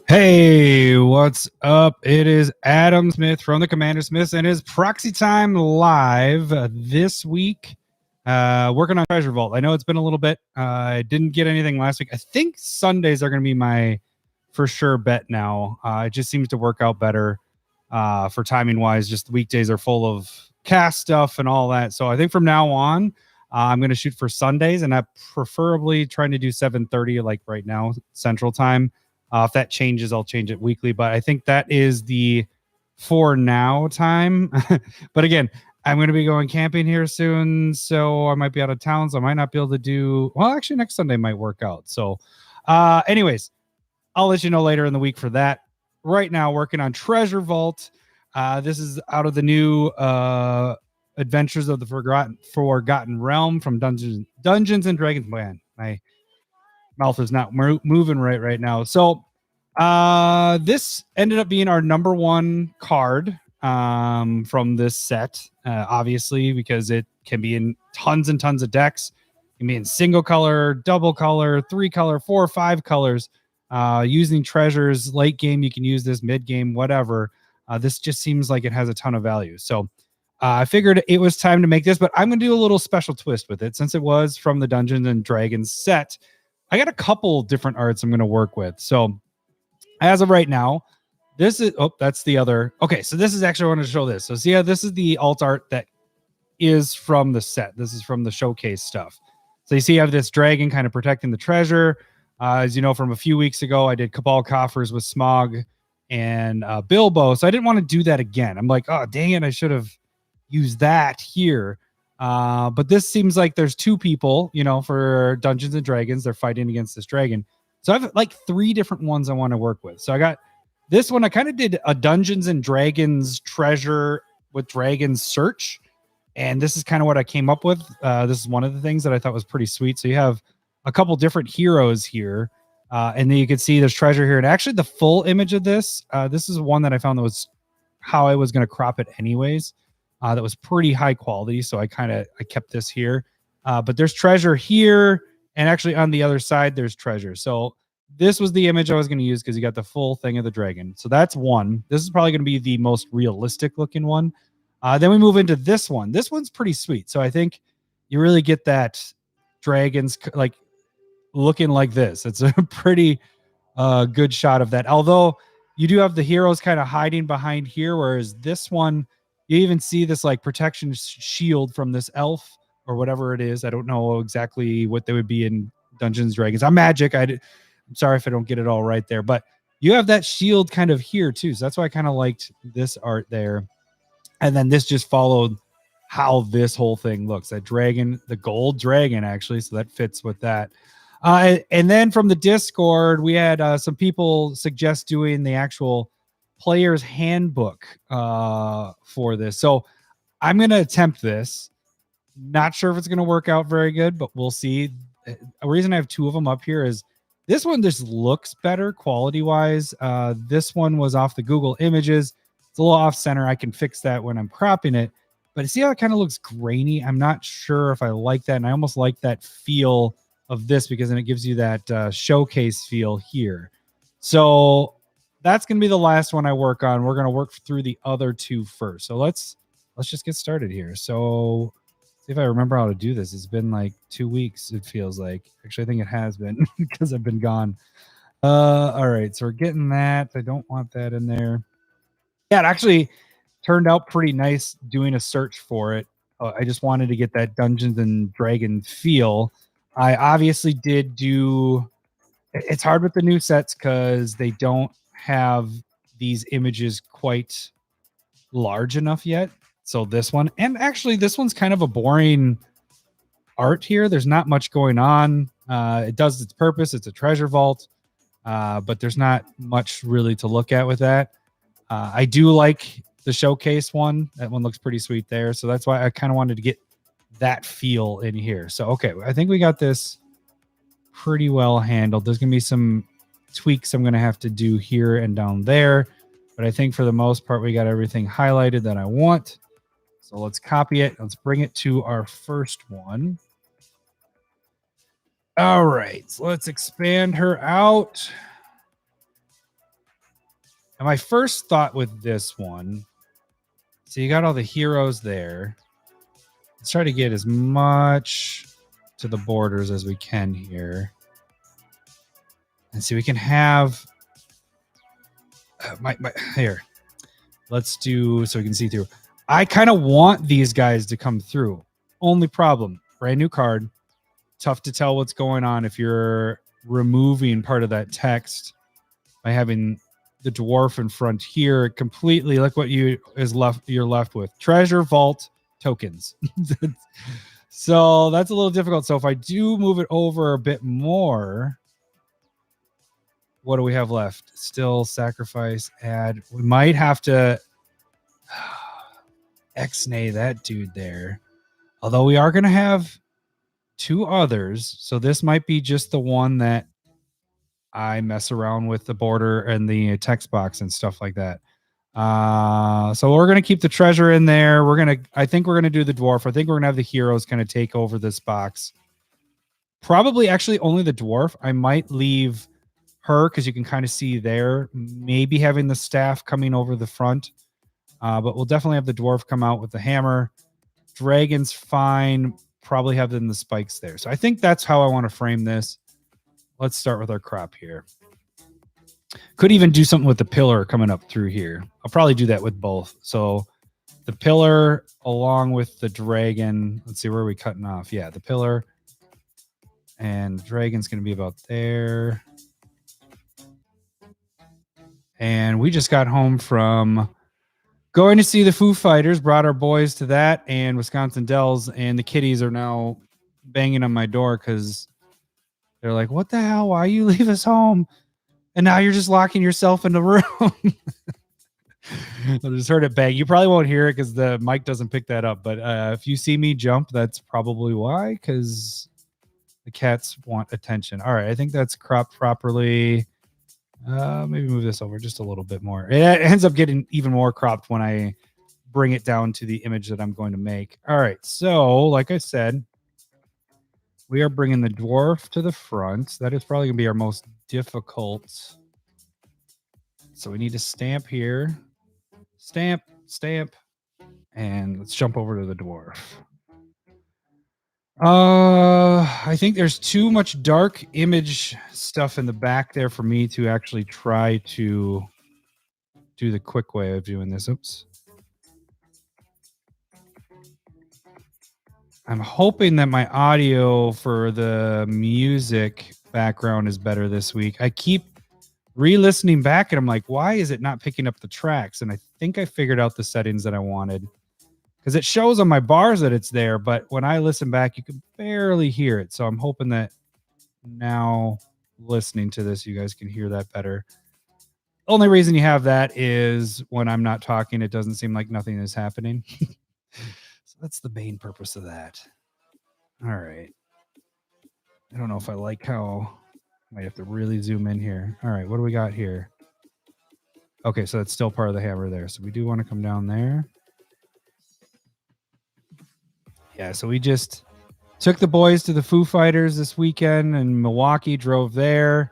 Hey, what's up? It is Adam Smith from the CommanderSmiths and his Proxy Time Live this week. Working on Treasure Vault. I know it's been a little bit. I didn't get anything last week. I think Sundays are going to be my for sure bet now. It just seems to work out better for timing wise. Just the weekdays are full of cast stuff and all that. So I think from now on, I'm going to shoot for Sundays, and I'm preferably trying to do 7:30 like right now Central Time. If that changes, I'll change it weekly. But I think that is the for now time. But again, I'm going to be going camping here soon, so I might be out of town, so I might not be able to do. Well, actually, next Sunday might work out. So, anyways, I'll let you know later in the week for that. Right now, working on Treasure Vault. This is out of the new Adventures of the Forgotten Realm from Dungeons and Dragons. Man, my mouth is not moving right now. So this ended up being our number one card from this set, obviously, because it can be in tons and tons of decks. It can be in single color, double color, 3 color, 4 or 5 colors. Using treasures, late game, you can use this, mid game, whatever. This just seems like it has a ton of value. So I figured it was time to make this, but I'm going to do a little special twist with it since it was from the Dungeons and Dragons set. I got a couple different arts I'm going to work with. So as of right now, this is, that's the other. Okay. So this is actually, I want to show this. So see, this is the alt art that is from the set. This is from the showcase stuff. So you see, I have this dragon kind of protecting the treasure. As you know, from a few weeks ago, I did Cabal Coffers with Smog and Bilbo. So I didn't want to do that again. I'm like, oh, dang it. I should have used that here. But this seems like there's 2 people, for Dungeons and Dragons. They're fighting against this dragon. So I have like 3 different ones I want to work with. So I got this one. I kind of did a Dungeons and Dragons treasure with dragons search. And this is kind of what I came up with. This is one of the things that I thought was pretty sweet. So you have a couple different heroes here. And then you can see there's treasure here. And actually the full image of this, this is one that I found that was how I was going to crop it anyways. That was pretty high quality. So I kept this here. But there's treasure here. And actually on the other side, there's treasure. So this was the image I was going to use because you got the full thing of the dragon. So that's one. This is probably going to be the most realistic looking one. Then we move into this one. This one's pretty sweet. So I think you really get that dragons like looking like this. It's a pretty good shot of that. Although you do have the heroes kind of hiding behind here, whereas this one, you even see this like protection shield from this elf or whatever it is. I don't know exactly what they would be in Dungeons & Dragons. I'm Magic. I'm sorry if I don't get it all right there, but you have that shield kind of here too. So that's why I kind of liked this art there. And then this just followed how this whole thing looks. That dragon, the gold dragon, actually. So that fits with that. And then from the Discord, we had some people suggest doing the actual player's handbook for this. So I'm going to attempt this. Not sure if it's going to work out very good, but we'll see. A reason I have 2 of them up here is this one just looks better quality wise. This one was off the Google Images. It's a little off center. I can fix that when I'm cropping it, but see how it kind of looks grainy. I'm not sure if I like that. And I almost like that feel of this because then it gives you that showcase feel here. So that's going to be the last one I work on. We're going to work through the other 2 first. So let's just get started here. So see if I remember how to do this. It's been like 2 weeks. It feels like, actually, I think it has been because I've been gone. All right. So we're getting that. I don't want that in there. Yeah, it actually turned out pretty nice doing a search for it. I just wanted to get that Dungeons and Dragons feel. I obviously did do. It's hard with the new sets because they don't have these images quite large enough yet. So this one, and actually this one's kind of a boring art here. There's not much going on. It does its purpose. It's a treasure vault, but there's not much really to look at with that. I do like the showcase one. That one looks pretty sweet there. So that's why I kind of wanted to get that feel in here. So, okay, I think we got this pretty well handled. There's going to be some tweaks I'm going to have to do here and down there. But I think for the most part, we got everything highlighted that I want. So let's copy it. Let's bring it to our first one. All right, so let's expand her out. And my first thought with this one, so you got all the heroes there. Let's try to get as much to the borders as we can here. And see, we can have here. Let's do so we can see through. I kind of want these guys to come through. Only problem, brand new card. Tough to tell what's going on if you're removing part of that text by having the dwarf in front here. Completely look what you're left with. Treasure vault tokens. So that's a little difficult. So if I do move it over a bit more, what do we have left? Still sacrifice, add. We might have to X-nay that dude there. Although we are going to have 2 others. So this might be just the one that I mess around with the border and the text box and stuff like that. So we're going to keep the treasure in there. I think we're going to do the dwarf. I think we're going to have the heroes kind of take over this box. Probably actually only the dwarf. I might leave her because you can kind of see there, maybe having the staff coming over the front. But we'll definitely have the dwarf come out with the hammer. Dragon's fine. Probably have them the spikes there. So I think that's how I want to frame this. Let's start with our crop here. Could even do something with the pillar coming up through here. I'll probably do that with both. So the pillar along with the dragon. Let's see, where are we cutting off? Yeah, the pillar. And the dragon's going to be about there. And we just got home from going to see the Foo Fighters, brought our boys to that and Wisconsin Dells, and the kiddies are now banging on my door because they're like, what the hell? Why you leave us home? And now you're just locking yourself in the room. I just heard it bang. You probably won't hear it because the mic doesn't pick that up. But if you see me jump, that's probably why, because the cats want attention. All right, I think that's cropped properly. Maybe move this over just a little bit more. It ends up getting even more cropped when I bring it down to the image that I'm going to make. All right, so like I said, we are bringing the dwarf to the front. That is probably going to be our most difficult. So we need to stamp here. Stamp, stamp. And let's jump over to the dwarf. I think there's too much dark image stuff in the back there for me to actually try to do the quick way of doing this. Oops. I'm hoping that my audio for the music background is better this week. I keep re-listening back and I'm like, why is it not picking up the tracks? And I think I figured out the settings that I wanted. Because it shows on my bars that it's there, but when I listen back, you can barely hear it. So I'm hoping that now listening to this, you guys can hear that better. Only reason you have that is when I'm not talking, it doesn't seem like nothing is happening. So that's the main purpose of that. All right. I don't know if I like how I might have to really zoom in here. All right, what do we got here? Okay, so that's still part of the hammer there. So we do want to come down there. Yeah, so we just took the boys to the Foo Fighters this weekend in Milwaukee, drove there.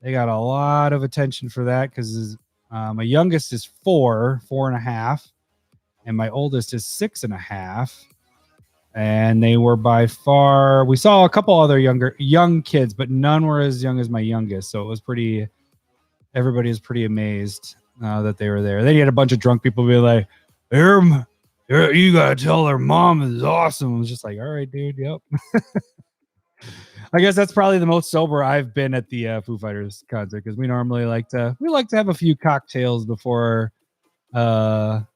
They got a lot of attention for that because my youngest is 4.5, and my oldest is 6.5. And they were by far, we saw a couple other young kids, but none were as young as my youngest. So it was everybody was pretty amazed that they were there. Then you had a bunch of drunk people be like, you gotta tell their mom is awesome. I was just like, all right, dude. Yep. I guess that's probably the most sober I've been at the Foo Fighters concert because we normally like to have a few cocktails before the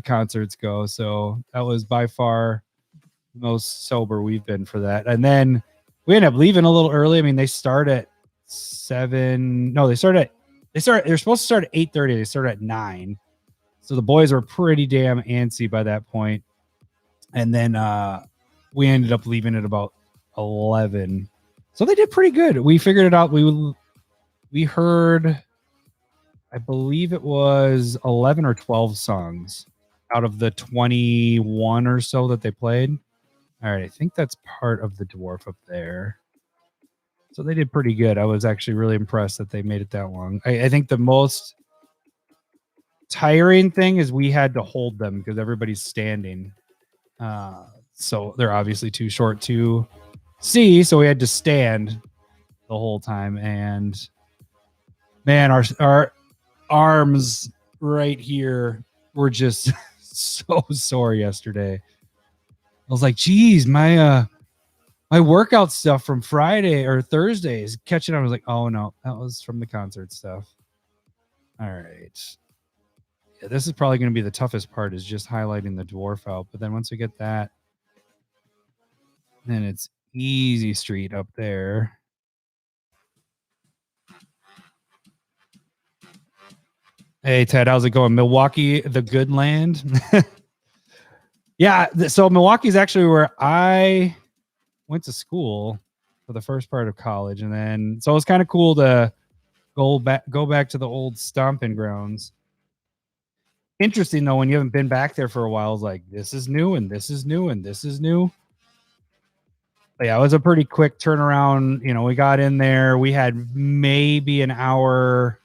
concerts go. So that was by far the most sober we've been for that. And then we ended up leaving a little early. I mean, they start at 7. No, they're supposed to start at 8:30. They started at 9. So the boys were pretty damn antsy by that point. And then we ended up leaving at about 11. So they did pretty good. We figured it out. We heard, I believe it was 11 or 12 songs out of the 21 or so that they played. All right, I think that's part of the dwarf up there. So they did pretty good. I was actually really impressed that they made it that long. I think the most tiring thing is we had to hold them because everybody's standing. So they're obviously too short to see. So we had to stand the whole time. And man, our arms right here were just so sore yesterday. I was like, geez, my workout stuff from Friday or Thursday is catching up. I was like, oh no, that was from the concert stuff. All right. Yeah, this is probably going to be the toughest part, is just highlighting the dwarf out. But then once we get that, then it's easy street up there. Hey, Ted, how's it going? Milwaukee, the good land? Yeah, so Milwaukee's actually where I went to school for the first part of college. And then, so it's kind of cool to go back to the old stomping grounds. Interesting, though, when you haven't been back there for a while, it's like, this is new, and this is new, and this is new. But yeah, it was a pretty quick turnaround. You know, we got in there. We had maybe an hour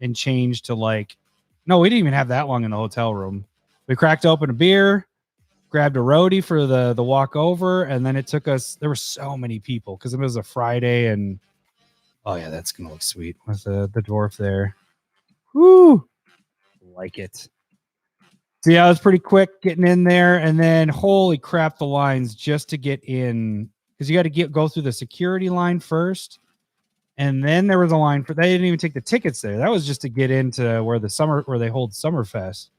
and change to no, we didn't even have that long in the hotel room. We cracked open a beer, grabbed a roadie for the walk over, and then it took us, there were so many people because it was a Friday, and oh yeah, that's gonna look sweet with the dwarf there. Woo! Like it. So yeah, it was pretty quick getting in there, and then holy crap, the lines just to get in, because you got to go through the security line first. And then there was a line for, they didn't even take the tickets there. That was just to get into where they hold Summerfest.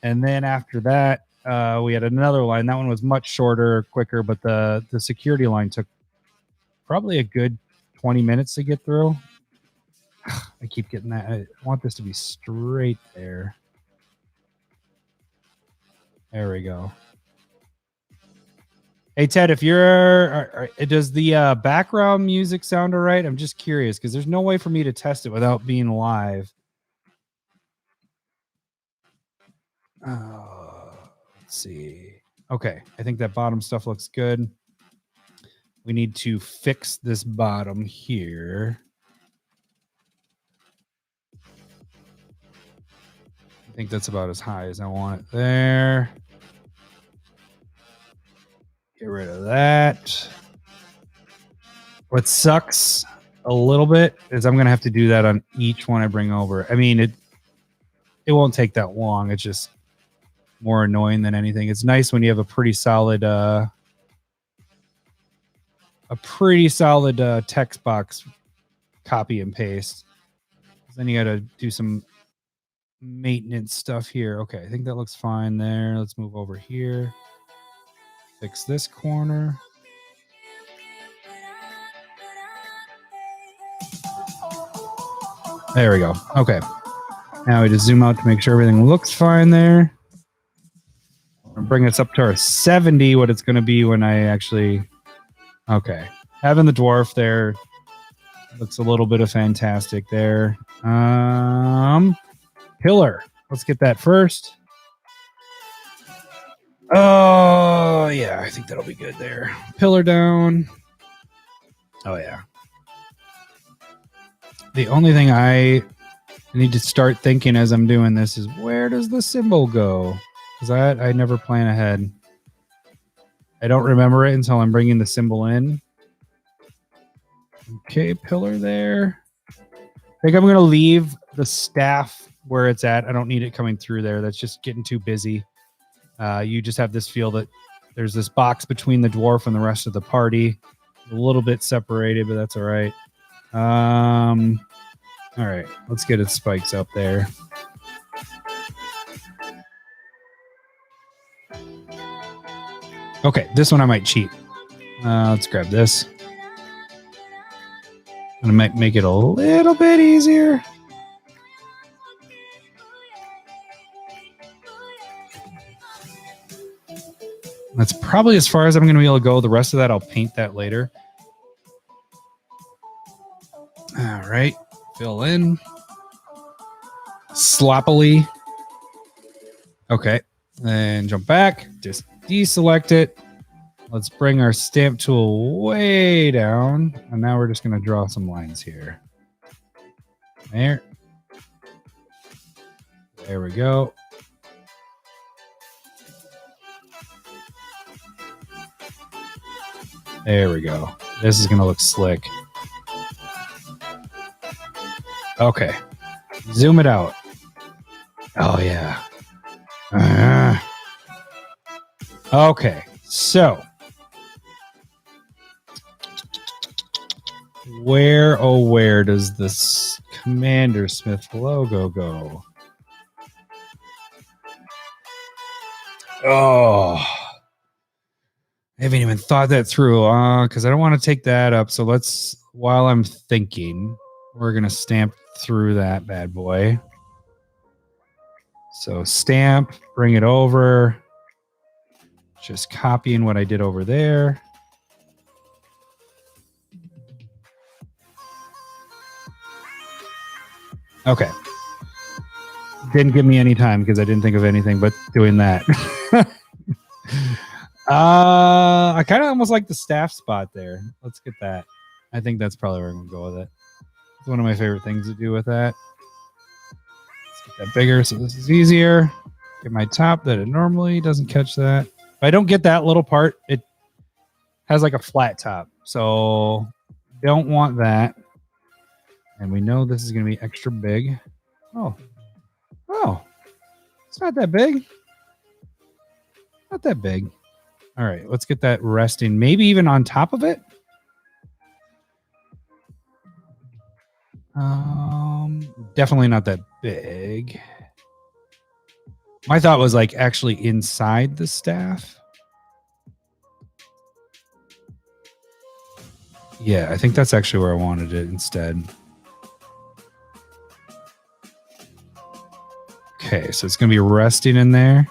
And then after that, we had another line. That one was much shorter, quicker, but the security line took probably a good 20 minutes to get through. I keep getting that. I want this to be straight there. There we go. Hey, Ted, if does the background music sound all right? I'm just curious because there's no way for me to test it without being live. Let's see. Okay, I think that bottom stuff looks good. We need to fix this bottom here. I think that's about as high as I want it there. Get rid of that. What sucks a little bit is I'm going to have to do that on each one I bring over. I mean, it won't take that long. It's just more annoying than anything. It's nice when you have a pretty solid text box copy and paste. Then you got to do some maintenance stuff here. Okay, I think that looks fine there. Let's move over here. Fix this corner. There we go. Okay. Now we just zoom out to make sure everything looks fine there. I'll bring us up to our 70, what it's going to be when I actually... Okay. Having the dwarf there looks a little bit of fantastic there. Pillar. Let's get that first. Oh, yeah. I think that'll be good there. Pillar down. Oh, yeah. The only thing I need to start thinking as I'm doing this is, where does the symbol go? Because I never plan ahead. I don't remember it until I'm bringing the symbol in. Okay, pillar there. I think I'm going to leave the staff where it's at. I don't need it coming through there. That's just getting too busy. You just have this feel that there's this box between the dwarf and the rest of the party. A little bit separated, but that's all right. All right, let's get its spikes up there. Okay, this one I might cheat. Let's grab this. I might make it a little bit easier. That's probably as far as I'm going to be able to go. The rest of that, I'll paint that later. All right, fill in. Sloppily. Okay, then jump back. Just deselect it. Let's bring our stamp tool way down. And now we're just going to draw some lines here. There. There we go. There we go. This is going to look slick. Okay. Zoom it out. Oh, yeah. Okay. So, where does this CommanderSmith logo go? Oh, I haven't even thought that through because I don't want to take that up. So let's, while I'm thinking, we're going to stamp through that bad boy. So stamp, bring it over. Just copying what I did over there. Okay. Didn't give me any time because I didn't think of anything but doing that. I kind of almost like the staff spot there. Let's get that. I think that's probably where I'm going to go with it. It's one of my favorite things to do with that. Let's get that bigger so this is easier. Get my top that it normally doesn't catch that. If I don't get that little part, it has like a flat top. So don't want that. And we know this is going to be extra big. Oh, it's not that big. Not that big. All right, let's get that resting. Maybe even on top of it. Definitely not that big. My thought was like actually inside the staff. Yeah, I think that's actually where I wanted it instead. Okay, so it's going to be resting in there.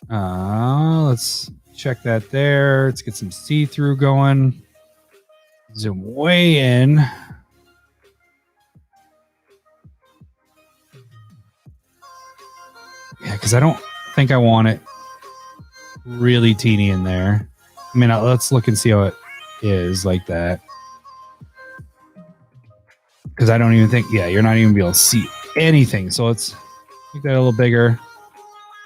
Let's check that there. Let's get some see-through going. Zoom way in. Yeah, because I don't think I want it really teeny in there. I mean, let's look and see how it is like that. Because I don't even think, yeah, you're not even be able to see anything. So let's make that a little bigger.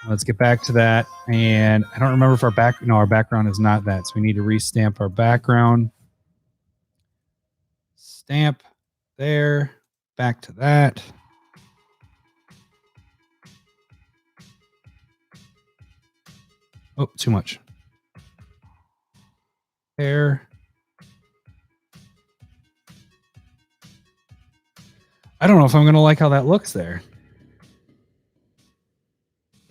Let's get back to that. And I don't remember if our background is not that. So we need to restamp our background. Stamp there. Back to that. Oh, too much. There. I don't know if I'm going to like how that looks there.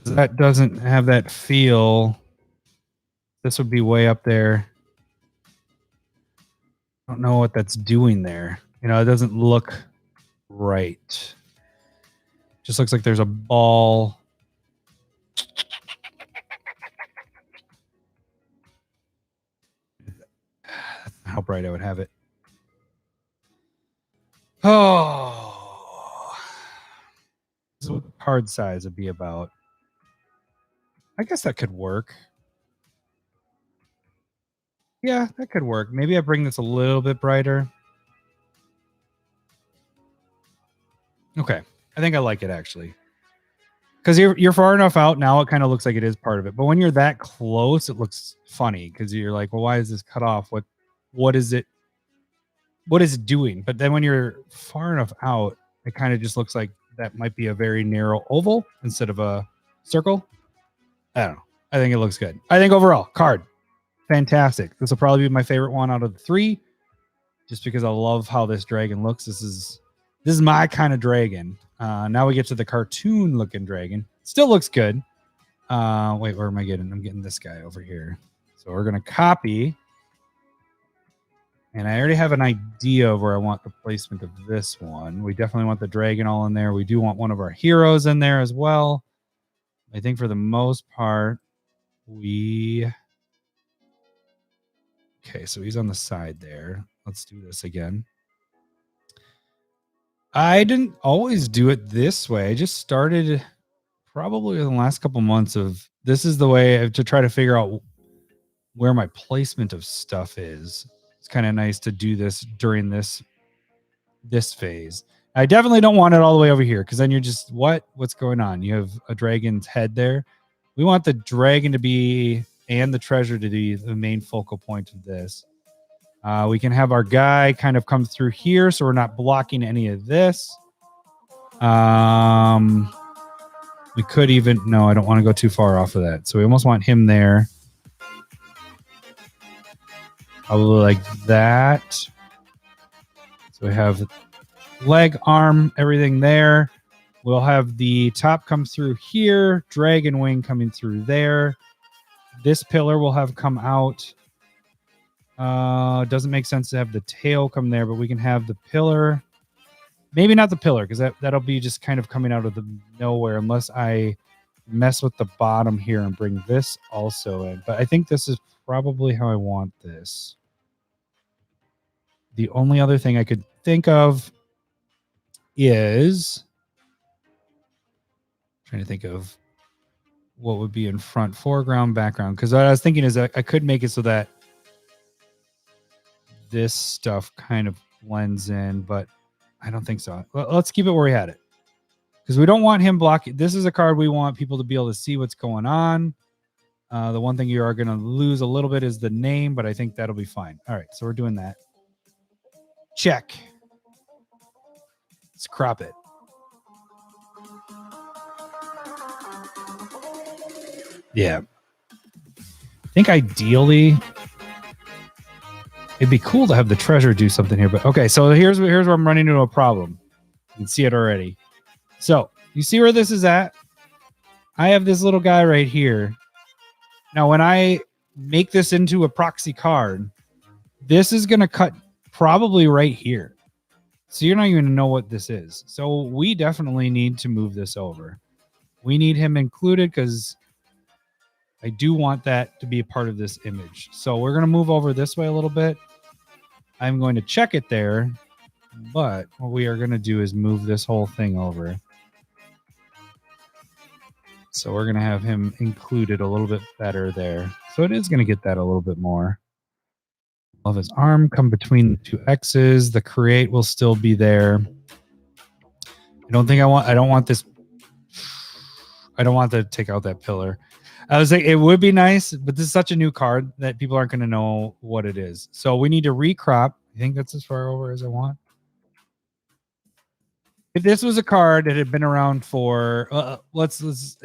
That doesn't have that feel. This would be way up there. I don't know what that's doing there. You know, it doesn't look right. Just looks like there's a ball. How bright I would have it. Oh. This is what the card size would be about. I guess that could work. Yeah, that could work. Maybe I bring this a little bit brighter. Okay. I think I like it actually. Because you're far enough out now, it kind of looks like it is part of it. But when you're that close, it looks funny because you're like, well, why is this cut off? What is it? What is it doing? But then when you're far enough out, it kind of just looks like that might be a very narrow oval instead of a circle. I don't know. I think it looks good. I think overall, card, fantastic. This will probably be my favorite one out of the three, just because I love how this dragon looks. This is my kind of dragon. Now we get to the cartoon looking dragon. Still looks good. Wait, where am I getting? I'm getting this guy over here. So we're going to copy. And I already have an idea of where I want the placement of this one. We definitely want the dragon all in there. We do want one of our heroes in there as well. I think for the most part, okay, so he's on the side there. Let's do this again. I didn't always do it this way. I just started probably in the last couple months of this is the way to try to figure out where my placement of stuff is. It's kind of nice to do this during this phase. I definitely don't want it all the way over here because then you're just, what's going on? You have a dragon's head there. We want the dragon to be, and the treasure to be the main focal point of this. We can have our guy kind of come through here so we're not blocking any of this. We could even, no, I don't want to go too far off of that. So we almost want him there. Probably like that. So we have leg, arm, everything there. We'll have the top come through here, dragon wing coming through there. This pillar will have come out. Doesn't make sense to have the tail come there, but we can have the pillar. Maybe not the pillar, because that'll be just kind of coming out of the nowhere unless I mess with the bottom here and bring this also in. But I think this is probably how I want this. The only other thing I could think of is trying to think of what would be in front, foreground, background. Because what I was thinking is that I could make it so that this stuff kind of blends in, but I don't think so. Well, let's keep it where we had it. Because we don't want him blocking. This is a card we want people to be able to see what's going on. The one thing you are going to lose a little bit is the name, but I think that'll be fine. All right, so we're doing that. Check. Let's crop it. Yeah. I think ideally it'd be cool to have the treasure do something here, but okay, so here's where I'm running into a problem. You can see it already. So you see where this is at? I have this little guy right here. Now, when I make this into a proxy card, this is going to cut probably right here. So you're not even going to know what this is. So we definitely need to move this over. We need him included because I do want that to be a part of this image. So we're going to move over this way a little bit. I'm going to check it there, but what we are going to do is move this whole thing over. So we're going to have him included a little bit better there. So it is going to get that a little bit more. Of his arm come between the two X's. The create will still be there. I don't want this. I don't want to take out that pillar. I was like, it would be nice, but this is such a new card that people aren't going to know what it is. So we need to recrop. I think that's as far over as I want. If this was a card that had been around for, let's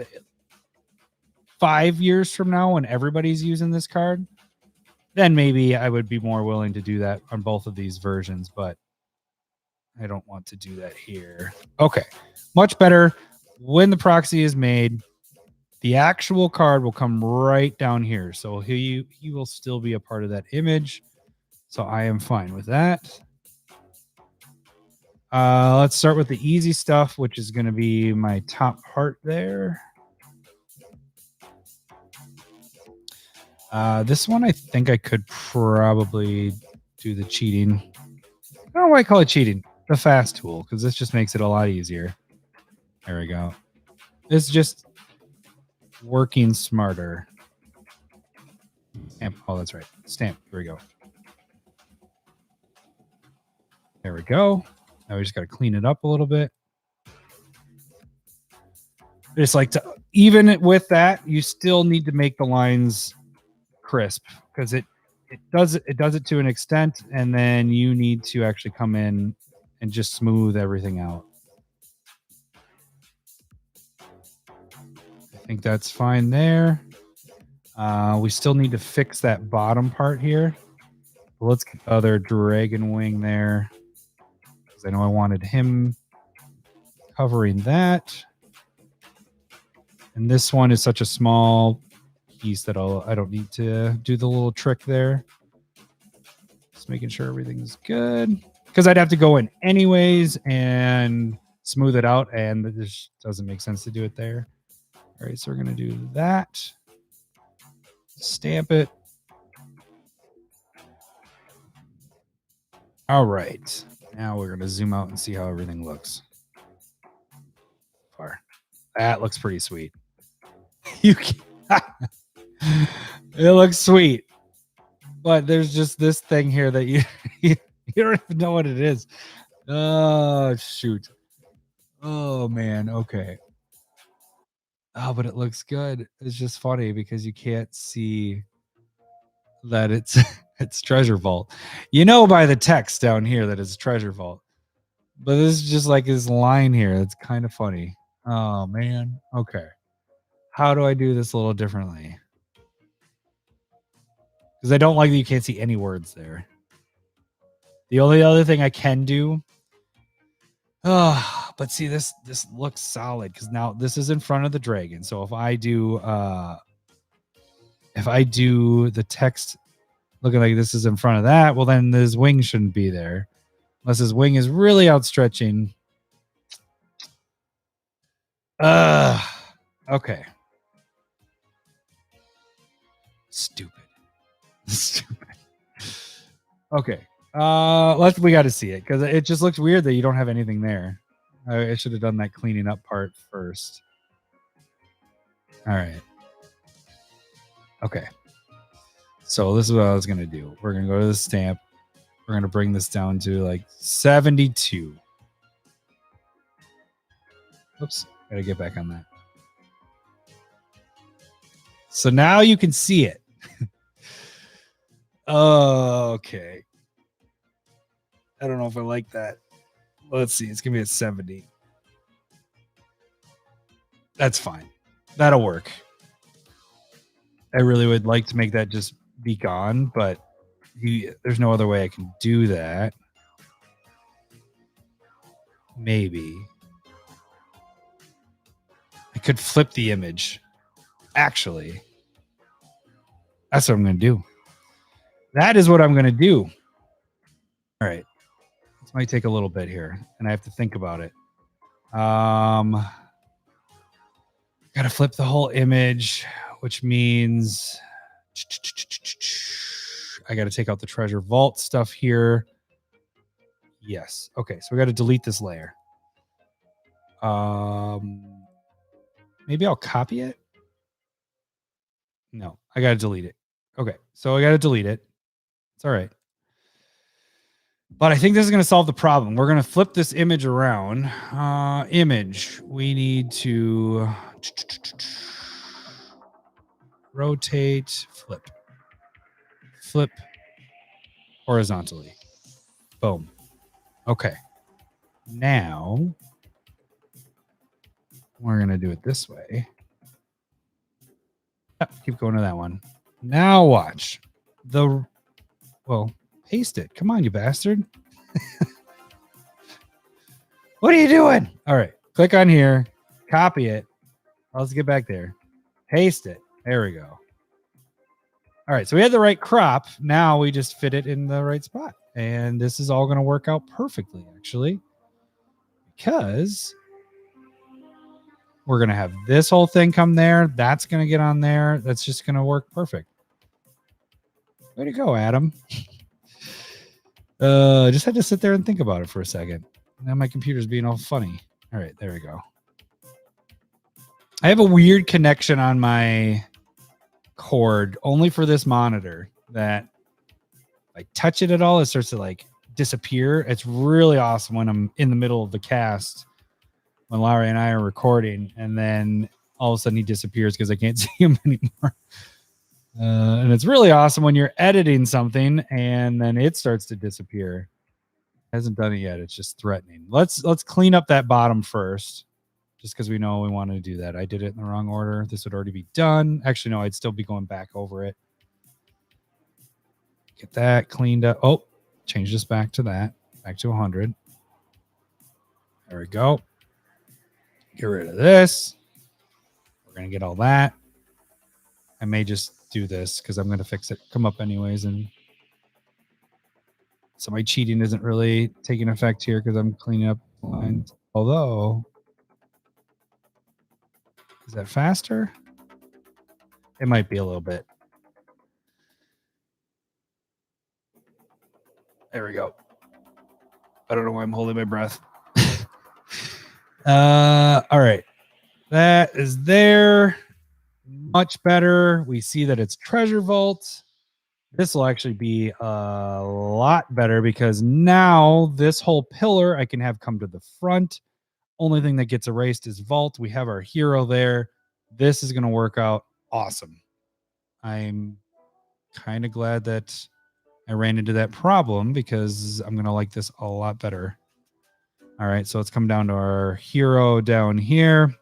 5 years from now when everybody's using this card, then maybe I would be more willing to do that on both of these versions, but I don't want to do that here. Okay, much better. When the proxy is made, the actual card will come right down here. So he will still be a part of that image. So I am fine with that. Let's start with the easy stuff, which is going to be my top part there. This one, I think I could probably do the cheating. I don't know why I call it cheating. The fast tool, because this just makes it a lot easier. There we go. It's just working smarter. Stamp. Oh, that's right. Stamp. Here we go. There we go. Now we just got to clean it up a little bit. It's like, even with that, you still need to make the lines crisp because it does it to an extent, and then you need to actually come in and just smooth everything out. I think that's fine there. We still need to fix that bottom part here. Let's get the other dragon wing there, because I know I wanted him covering that. And this one is such a small piece that I don't need to do the little trick there. Just making sure everything's good, because I'd have to go in anyways and smooth it out, and it just doesn't make sense to do it there. All right, so we're going to do that. Stamp it. All right. Now we're going to zoom out and see how everything looks. Far. That looks pretty sweet. You can it looks sweet. But there's just this thing here that you don't even know what it is. Oh, shoot. Oh, man. Okay. Oh, but it looks good. It's just funny because you can't see that it's it's Treasure Vault. You know by the text down here that it's Treasure Vault. But this is just like this line here. It's kind of funny. Oh, man. Okay. How do I do this a little differently? Because I don't like that you can't see any words there. The only other thing I can do, but see this looks solid because now this is in front of the dragon. So if I do the text looking like this is in front of that, well then his wing shouldn't be there unless his wing is really outstretching. Okay. Stupid. Okay. We got to see it because it just looks weird that you don't have anything there. I should have done that cleaning up part first. All right. Okay. So this is what I was going to do. We're going to go to the stamp. We're going to bring this down to like 72. Oops. Got to get back on that. So now you can see it. Okay. I don't know if I like that. Let's see. It's going to be at 70. That's fine. That'll work. I really would like to make that just be gone, but there's no other way I can do that. Maybe. I could flip the image. Actually, that's what I'm going to do. That is what I'm going to do. All right. This might take a little bit here, and I have to think about it. Got to flip the whole image, which means I got to take out the treasure vault stuff here. Yes. Okay. So we got to delete this layer. Maybe I'll copy it. No, I got to delete it. Okay. So I got to delete it. It's all right. But I think this is going to solve the problem. We're going to flip this image around. Image. We need to rotate, flip horizontally. Boom. Okay. Now we're going to do it this way. Keep going to that one. Now watch. Paste it. Come on, you bastard. What are you doing? All right. Click on here. Copy it. Let's get back there. Paste it. There we go. All right. So we had the right crop. Now we just fit it in the right spot. And this is all going to work out perfectly, actually. Because we're going to have this whole thing come there. That's going to get on there. That's just going to work perfect. Way to go, Adam. Just had to sit there and think about it for a second. Now my computer's being all funny. All right, there we go. I have a weird connection on my cord only for this monitor that if I touch it at all, it starts to like disappear. It's really awesome when I'm in the middle of the cast when Larry and I are recording, and then all of a sudden he disappears because I can't see him anymore. And it's really awesome when you're editing something and then it starts to disappear. Hasn't done it yet. It's just threatening. Let's clean up that bottom first, just because we know we want to do that. I did it in the wrong order. This would already be done. Actually, no, I'd still be going back over it. Get that cleaned up. Oh, change this back to that. Back to 100. There we go. Get rid of this. We're going to get all that. I may just do this because I'm going to fix it. Come up anyways. And so my cheating isn't really taking effect here because I'm cleaning up lines. Although, is that faster? It might be a little bit. There we go. I don't know why I'm holding my breath. All right. That is there. Much better. We see that it's Treasure Vault. This will actually be a lot better because now this whole pillar I can have come to the front. Only thing that gets erased is vault. We have our hero there. This is going to work out awesome. I'm kind of glad that I ran into that problem because I'm going to like this a lot better. All right, so let's come down to our hero down here.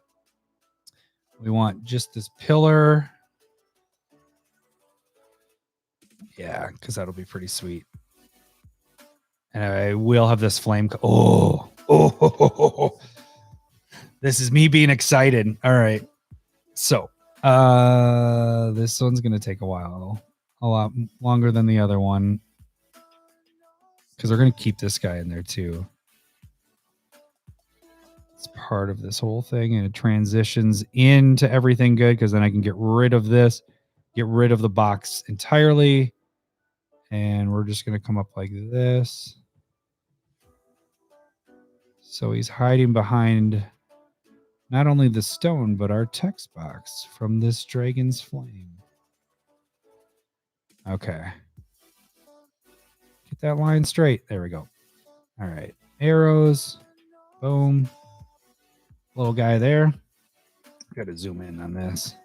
We want just this pillar. Yeah, because that'll be pretty sweet. And I will have this flame. Oh. This is me being excited. All right. So this one's going to take a while. A lot longer than the other one. Because we're going to keep this guy in there too. It's part of this whole thing. And it transitions into everything good. Because then I can get rid of this. Get rid of the box entirely. And we're just going to come up like this. So he's hiding behind not only the stone, but our text box from this dragon's flame. Okay. Get that line straight. There we go. All right. Arrows. Boom. Little guy there. Got to zoom in on this.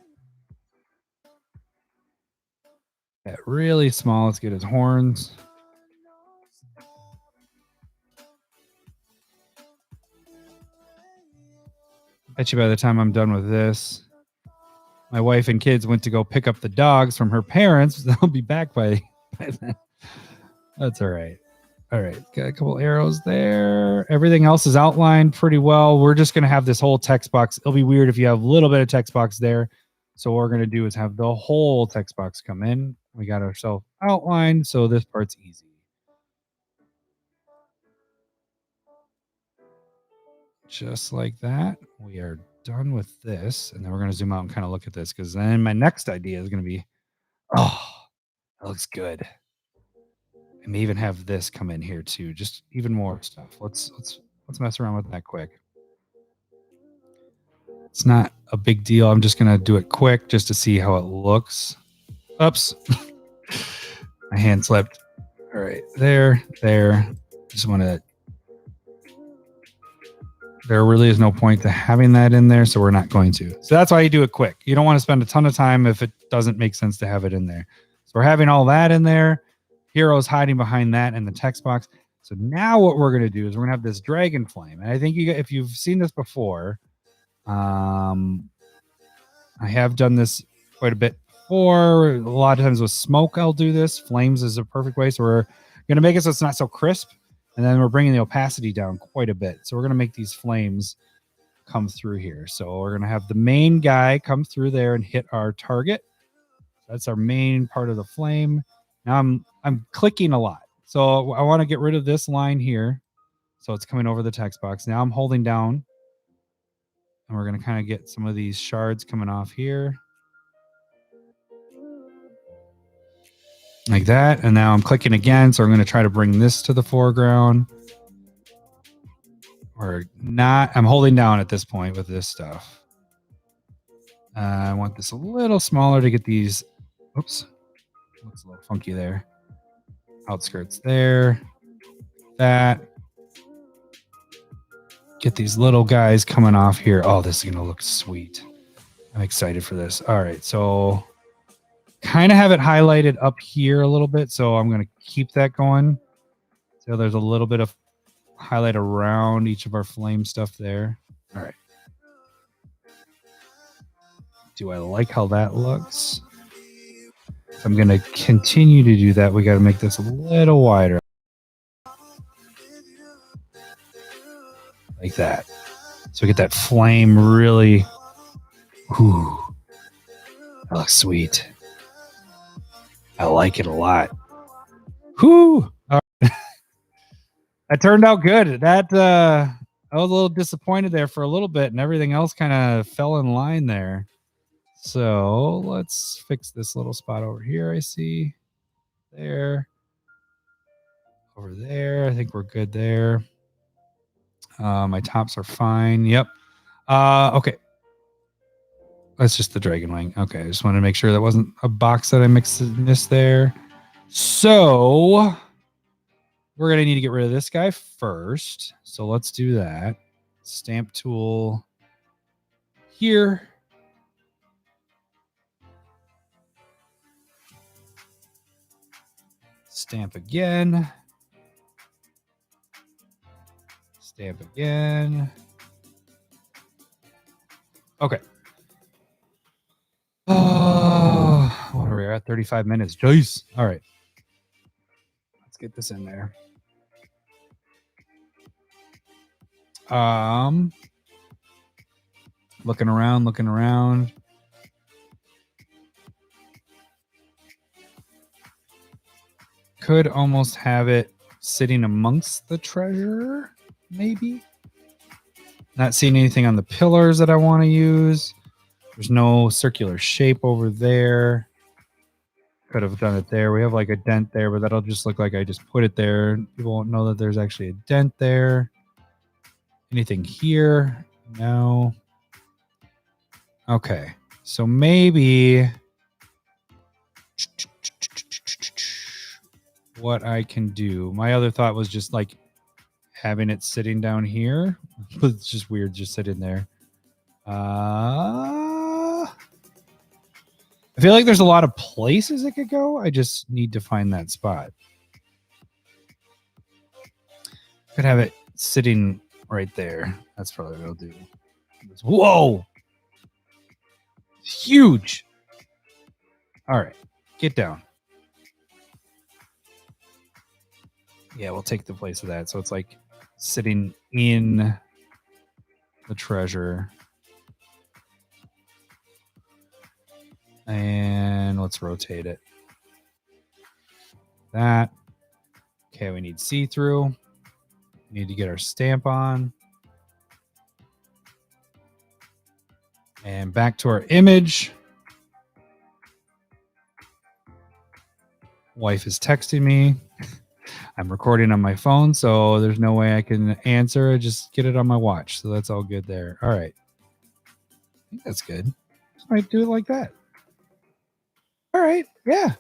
Get really small. Let's get his horns. Bet you by the time I'm done with this, my wife and kids went to go pick up the dogs from her parents. They'll be back by then. That's all right. All right. Got a couple arrows there. Everything else is outlined pretty well. We're just going to have this whole text box. It'll be weird if you have a little bit of text box there. So what we're going to do is have the whole text box come in. We got ourselves outlined. So this part's easy. Just like that. We are done with this. And then we're going to zoom out and kind of look at this because then my next idea is going to be, oh, that looks good. I may even have this come in here too. Just even more stuff. Let's mess around with that quick. It's not a big deal. I'm just going to do it quick just to see how it looks. Oops. My hand slipped. All right. There. Just want to. There really is no point to having that in there, so we're not going to. So that's why you do it quick. You don't want to spend a ton of time if it doesn't make sense to have it in there. So we're having all that in there. Heroes hiding behind that in the text box. So now what we're going to do is we're going to have this dragon flame. And I think if you've seen this before, I have done this quite a bit before. A lot of times with smoke, I'll do this. Flames is a perfect way. So we're going to make it so it's not so crisp. And then we're bringing the opacity down quite a bit. So we're going to make these flames come through here. So we're going to have the main guy come through there and hit our target. That's our main part of the flame. Now I'm clicking a lot. So I want to get rid of this line here. So it's coming over the text box. Now I'm holding down. And we're going to kind of get some of these shards coming off here. Like that. And now I'm clicking again. So I'm going to try to bring this to the foreground. Or not. I'm holding down at this point with this stuff. I want this a little smaller to get these. Oops. Looks a little funky there. Outskirts there. That. Get these little guys coming off here. Oh, this is going to look sweet. I'm excited for this. All right. So kind of have it highlighted up here a little bit. So I'm going to keep that going. So there's a little bit of highlight around each of our flame stuff there. All right. Do I like how that looks? If I'm going to continue to do that, we got to make this a little wider. Like that. So we get that flame really. Ooh. That looks sweet. I like it a lot. Whoo! All right. That turned out good. That I was a little disappointed there for a little bit, and everything else kind of fell in line there. So let's fix this little spot over here. I see there, over there. I think we're good there. My tops are fine. Yep. Okay. That's just the dragon wing. Okay, I just wanted to make sure that wasn't a box that I missed there. So we're going to need to get rid of this guy first. So let's do that. Stamp tool here. Stamp again. Stamp again. Okay. Oh, what are we at? 35 minutes. Jeez. All right. Let's get this in there. Looking around. Could almost have it sitting amongst the treasure, maybe. Not seeing anything on the pillars that I want to use. There's no circular shape over there. Could have done it there. We have like a dent there, but that'll just look like I just put it there. People won't know that there's actually a dent there. Anything here? No. Okay. So maybe what I can do. My other thought was just like having it sitting down here. It's just weird just sitting there. I feel like there's a lot of places it could go. I just need to find that spot. Could have it sitting right there. That's probably what I'll do. Whoa! It's huge. All right, get down. Yeah, we'll take the place of that. So it's like sitting in the treasure. And let's rotate it. That. Okay, we need see-through. We need to get our stamp on. And back to our image. Wife is texting me. I'm recording on my phone, so there's no way I can answer. I just get it on my watch. So that's all good there. All right. I think that's good. I might do it like that. All right. Yeah.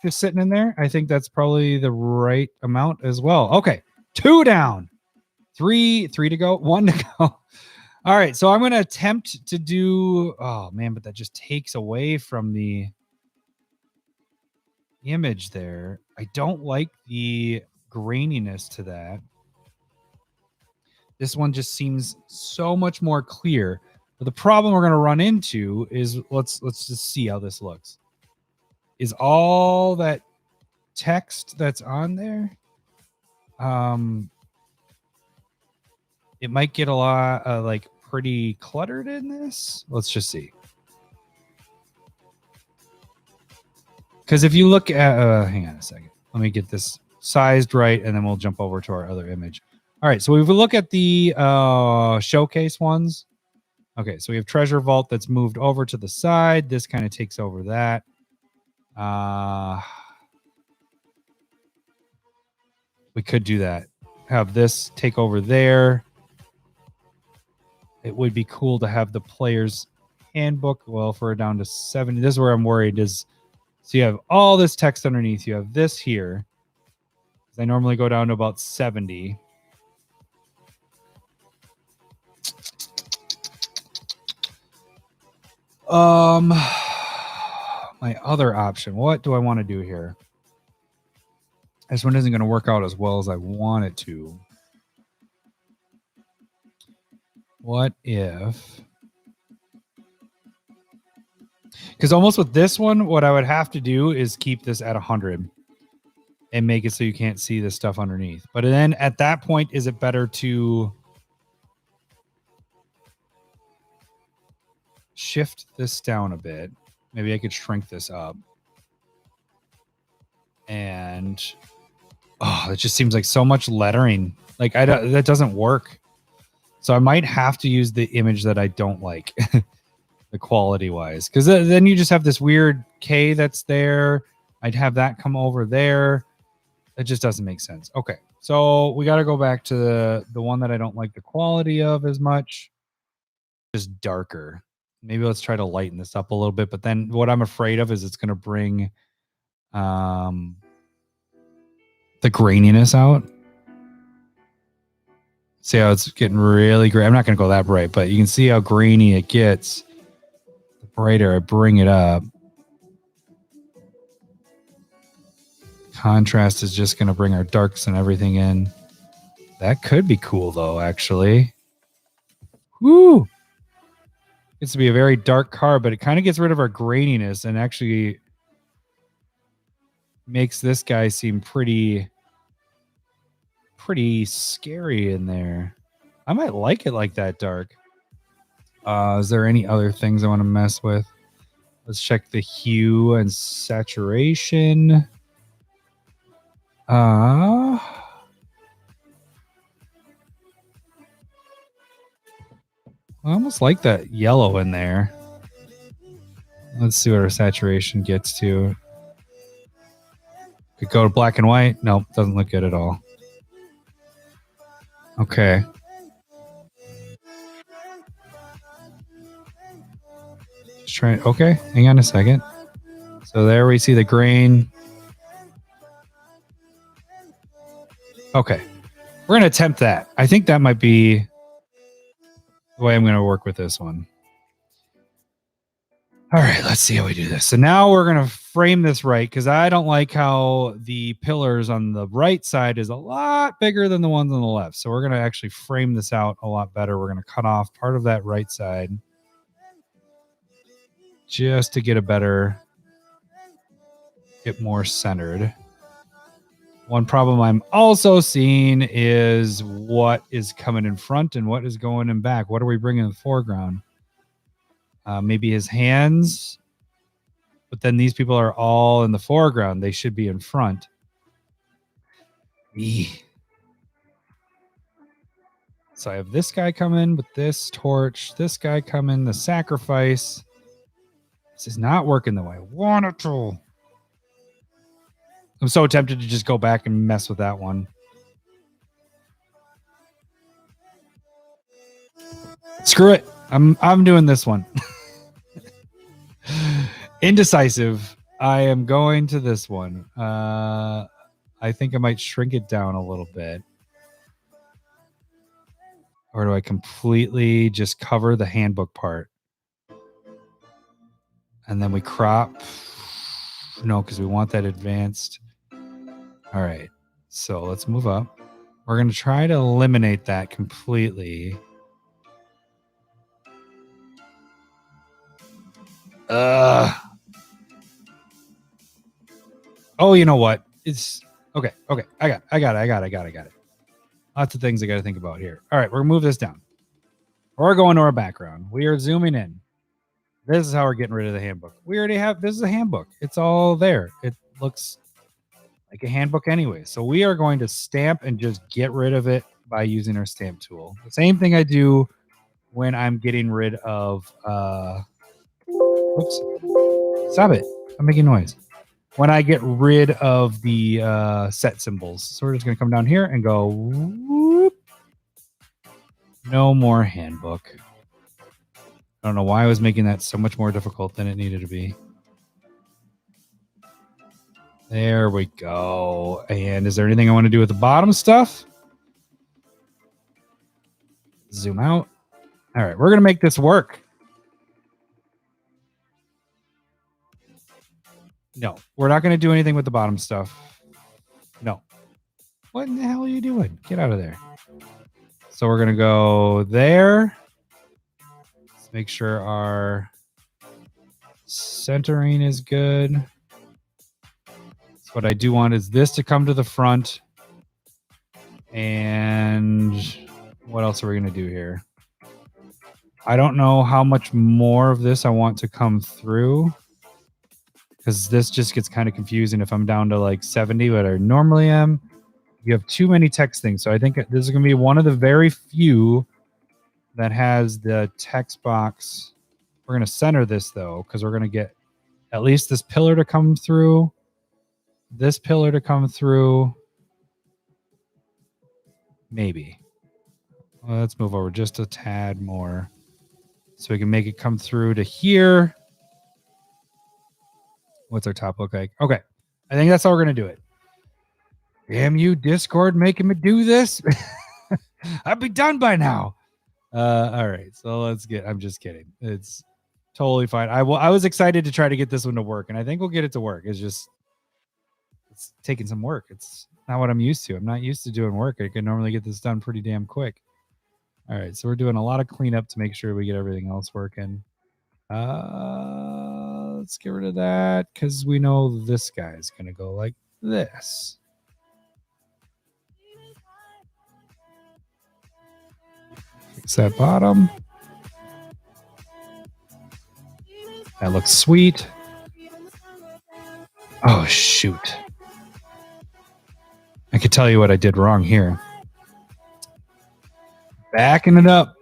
Just sitting in there. I think that's probably the right amount as well. Okay. 2 down. 3 to go. 1 to go. All right. So I'm going to attempt to do, oh man, but that just takes away from the image there. I don't like the graininess to that. This one just seems so much more clear. But the problem we're going to run into is let's just see how this looks. Is all that text that's on there, it might get a lot like pretty cluttered in this. Let's just see. Because if you look at hang on a second, let me get this sized right, and then we'll jump over to our other image. All right, so if we look at the showcase ones, okay, so we have treasure vault that's moved over to the side. This kind of takes over that. We could do that. Have this take over there. It would be cool to have the player's handbook. Well, if we're down to 70, this is where I'm worried is, so you have all this text underneath. You have this here. I normally go down to about 70. My other option, what do I want to do here? This one isn't going to work out as well as I want it to. What if... Because almost with this one, what I would have to do is keep this at 100 and make it so you can't see the stuff underneath. But then at that point, is it better to shift this down a bit? Maybe I could shrink this up. And oh, it just seems like so much lettering. Like that doesn't work. So I might have to use the image that I don't like. The quality wise, because then you just have this weird K that's there. I'd have that come over there. It just doesn't make sense. Okay, so we got to go back to the one that I don't like the quality of as much. Just darker. Maybe let's try to lighten this up a little bit. But then what I'm afraid of is it's going to bring the graininess out. See how it's getting really gray. I'm not going to go that bright, but you can see how grainy it gets. The brighter I bring it up. Contrast is just going to bring our darks and everything in. That could be cool, though, actually. Woo! Gets to be a very dark card, but it kind of gets rid of our graininess and actually makes this guy seem pretty scary in there. I might like it like that dark. Is there any other things I want to mess with? Let's check the hue and saturation. I almost like that yellow in there. Let's see what our saturation gets to. Could go to black and white. Nope, doesn't look good at all. Okay. Just trying. Okay, hang on a second. So there we see the grain. Okay. We're going to attempt that. I think that might be the way I'm going to work with this one. All right, let's see how we do this. So now we're going to frame this right because I don't like how the pillars on the right side is a lot bigger than the ones on the left. So we're going to actually frame this out a lot better. We're going to cut off part of that right side just to get more centered. One problem I'm also seeing is what is coming in front and what is going in back. What are we bringing in the foreground? Maybe his hands, but then these people are all in the foreground. They should be in front. So I have this guy come in with this torch. This guy come in, the sacrifice. This is not working the way I want it to. I'm so tempted to just go back and mess with that one. Screw it. I'm doing this one. Indecisive. I am going to this one. I think I might shrink it down a little bit. Or do I completely just cover the handbook part? And then we crop. No, because we want that advanced. All right. So let's move up. We're going to try to eliminate that completely. Oh, you know what? It's okay. Okay. I got it. Lots of things I got to think about here. All right. We're going to move this down. We're going to our background. We are zooming in. This is how we're getting rid of the handbook. We already have, this is a handbook. It's all there. It looks like a handbook anyway. So we are going to stamp and just get rid of it by using our stamp tool. The same thing I do when I'm getting rid of, oops, stop it. I'm making noise. When I get rid of the set symbols. So we're just going to come down here and go, whoop. No more handbook. I don't know why I was making that so much more difficult than it needed to be. There we go. And is there anything I want to do with the bottom stuff? Zoom out. All right, we're going to make this work. No, we're not going to do anything with the bottom stuff. No. What in the hell are you doing? Get out of there. So we're going to go there. Let's make sure our centering is good. So what I do want is this to come to the front. And what else are we going to do here? I don't know how much more of this I want to come through. Because this just gets kind of confusing if I'm down to like 70, what I normally am. You have too many text things. So I think this is going to be one of the very few that has the text box. We're going to center this, though, because we're going to get at least this pillar to come through. This pillar to come through. Maybe. Well, let's move over just a tad more. So we can make it come through to here. What's our top look like? Okay. I think that's how we're going to do it. Damn you, Discord, making me do this. I'd be done by now. All right, so let's get. I'm just kidding. It's totally fine. I was excited to try to get this one to work, and I think we'll get it to work. It's taking some work. It's not what I'm used to. I'm not used to doing work. I can normally get this done pretty damn quick. All right, so we're doing a lot of cleanup to make sure we get everything else working. Let's get rid of that because we know this guy is going to go like this. Fix that bottom. That looks sweet. Oh, shoot. I could tell you what I did wrong here. Backing it up.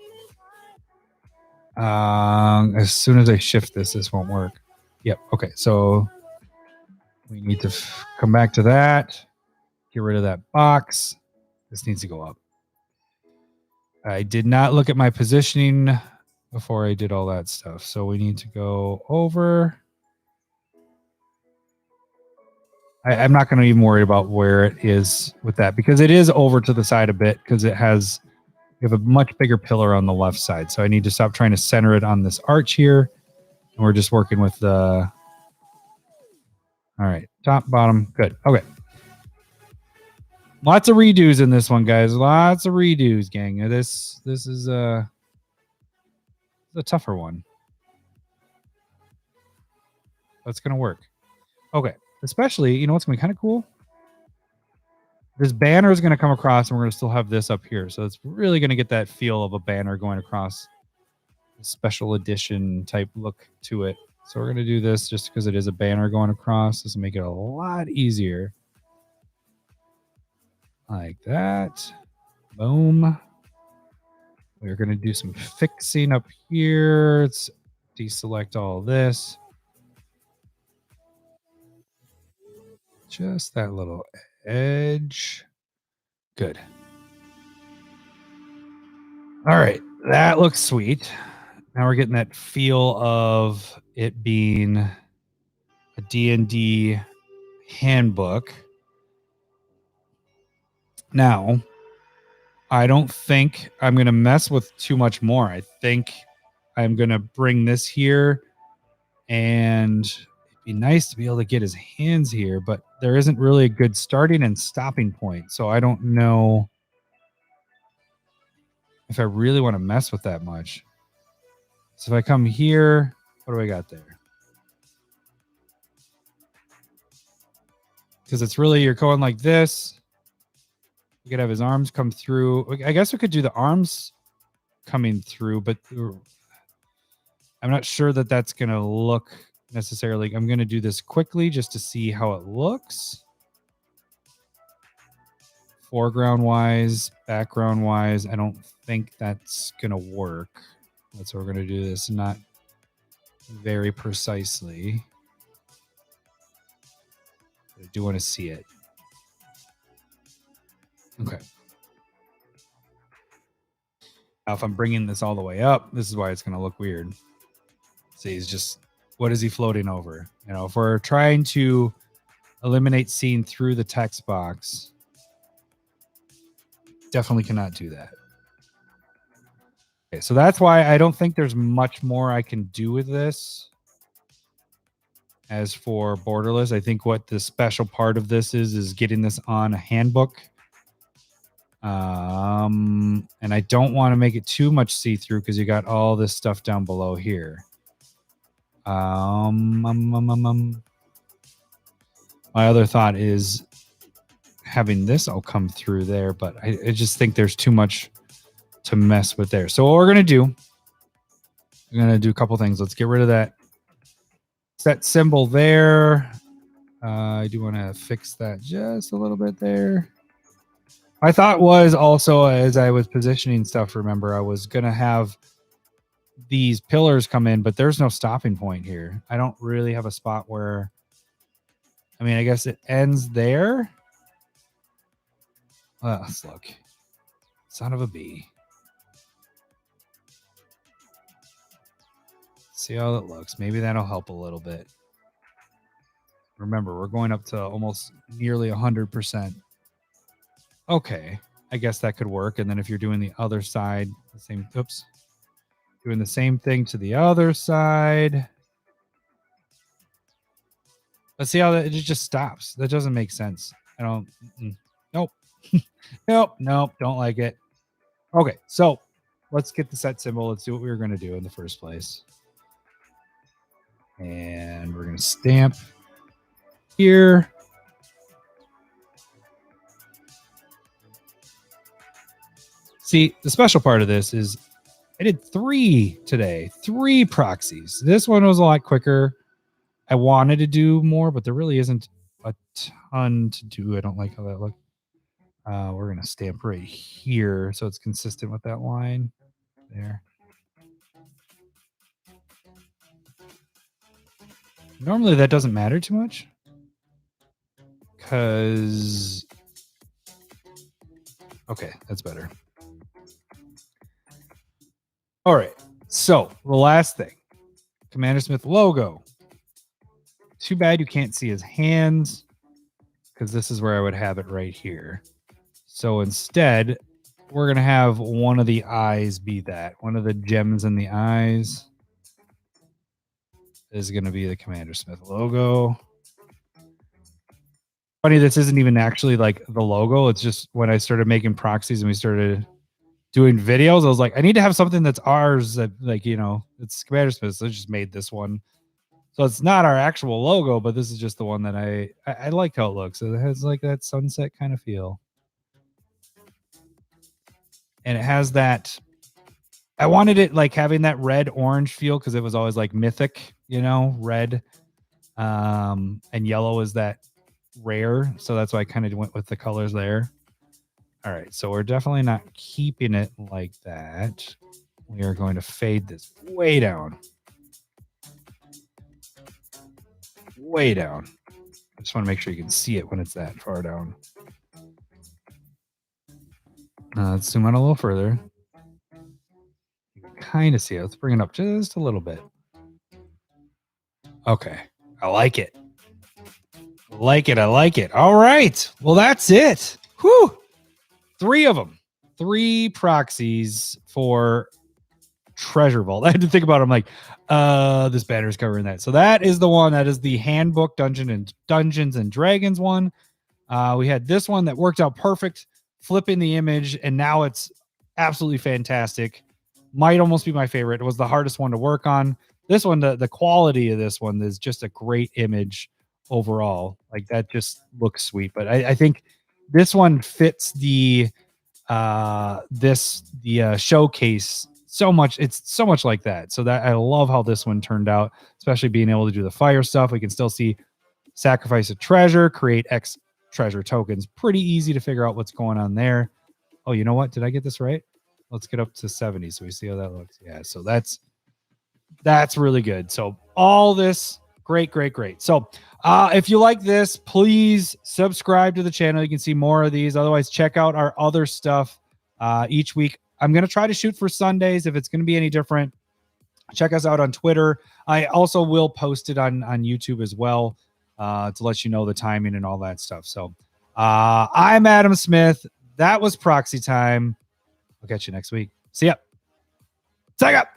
As soon as I shift this won't work. Yep. Okay. So we need to come back to that. Get rid of that box. This needs to go up. I did not look at my positioning before I did all that stuff. So we need to go over. I'm not going to even worry about where it is with that because it is over to the side a bit because we have a much bigger pillar on the left side. So I need to stop trying to center it on this arch here. And we're just working with the, all right, top, bottom, good. Okay. Lots of redos in this one, guys. Lots of redos, gang. This is a tougher one. That's going to work. Okay. Especially, you know what's going to be kind of cool? This banner is going to come across and we're going to still have this up here. So it's really going to get that feel of a banner going across. A special edition type look to it. So we're going to do this just because it is a banner going across. This will make it a lot easier. Like that. Boom. We're going to do some fixing up here. Let's deselect all this. Just that little edge. Good. All right. That looks sweet. Now we're getting that feel of it being a D&D handbook. Now, I don't think I'm going to mess with too much more. I think I'm going to bring this here, and it'd be nice to be able to get his hands here, but there isn't really a good starting and stopping point. So I don't know if I really want to mess with that much. So if I come here, what do I got there? Because it's really, you're going like this. You could have his arms come through. I guess we could do the arms coming through, but I'm not sure that that's going to look necessarily. I'm going to do this quickly just to see how it looks. Foreground wise, background wise, I don't think that's going to work. That's what we're going to do this not very precisely. I do want to see it. Okay. Now, if I'm bringing this all the way up, this is why it's going to look weird. See, he's just, what is he floating over? You know, if we're trying to eliminate seeing through the text box, definitely cannot do that. Okay, so that's why I don't think there's much more I can do with this. As for borderless, I think what the special part of this is getting this on a handbook. And I don't want to make it too much see-through because you got all this stuff down below here. My other thought is having this all come through there, but I just think there's too much to mess with there. So what we're going to do, we're going to do a couple things. Let's get rid of that symbol there. I do want to fix that just a little bit there. My thought was also, as I was positioning stuff, remember, I was going to have these pillars come in, but there's no stopping point here. I don't really have a spot where, I mean, I guess it ends there. Let's look. Son of a bee. See how it looks. Maybe that'll help a little bit. Remember, we're going up to almost nearly 100%. Okay, I guess that could work. And then if you're doing the other side, the same, oops, doing the same thing to the other side. Let's see how that it just stops. That doesn't make sense. I don't, nope. Nope, don't like it. Okay, so let's get the set symbol. Let's do what we were going to do in the first place. And we're going to stamp here. See, the special part of this is I did 3 today, 3 proxies. This one was a lot quicker. I wanted to do more, but there really isn't a ton to do. I don't like how that looks. We're going to stamp right here so it's consistent with that line there. Normally that doesn't matter too much because, okay, that's better. All right, so the last thing, CommanderSmith logo. Too bad you can't see his hands because this is where I would have it right here. So instead, we're going to have one of the eyes be that. One of the gems in the eyes is going to be the CommanderSmith logo. Funny, this isn't even actually like the logo. It's just when I started making proxies and we started doing videos, I was like, I need to have something that's ours that, like, you know, it's CommanderSmith. So I just made this one. So it's not our actual logo, but this is just the one that I like how it looks. It has like that sunset kind of feel. And it has that, I wanted it like having that red orange feel because it was always like mythic, you know, red and yellow is that rare. So that's why I kind of went with the colors there. All right, so we're definitely not keeping it like that. We are going to fade this way down. Way down. I just want to make sure you can see it when it's that far down. Let's zoom out a little further. You can kind of see it. Let's bring it up just a little bit. Okay, I like it. I like it. All right, well, that's it. Whew. 3 of them. 3 proxies for Treasure Vault. I had to think about it. I'm like, this banner's covering that. So that is the one. That is the Handbook Dungeons and Dragons one. We had this one that worked out perfect, flipping the image, and now it's absolutely fantastic. Might almost be my favorite. It was the hardest one to work on. This one, the quality of this one is just a great image overall. Like that just looks sweet. But I think this one fits the showcase so much. It's so much like that. So that I love how this one turned out, especially being able to do the fire stuff. We can still see sacrifice a treasure, create X treasure tokens. Pretty easy to figure out what's going on there. Oh, you know what? Did I get this right? Let's get up to 70 so we see how that looks. Yeah, so that's really good. So all this great. So if you like this, please subscribe to the channel. You can see more of these. Otherwise, check out our other stuff each week. I'm going to try to shoot for Sundays. If it's going to be any different, check us out on Twitter. I also will post it on YouTube as well to let you know the timing and all that stuff. So I'm Adam Smith. That was Proxy Time. I'll catch you next week. See ya. Saga.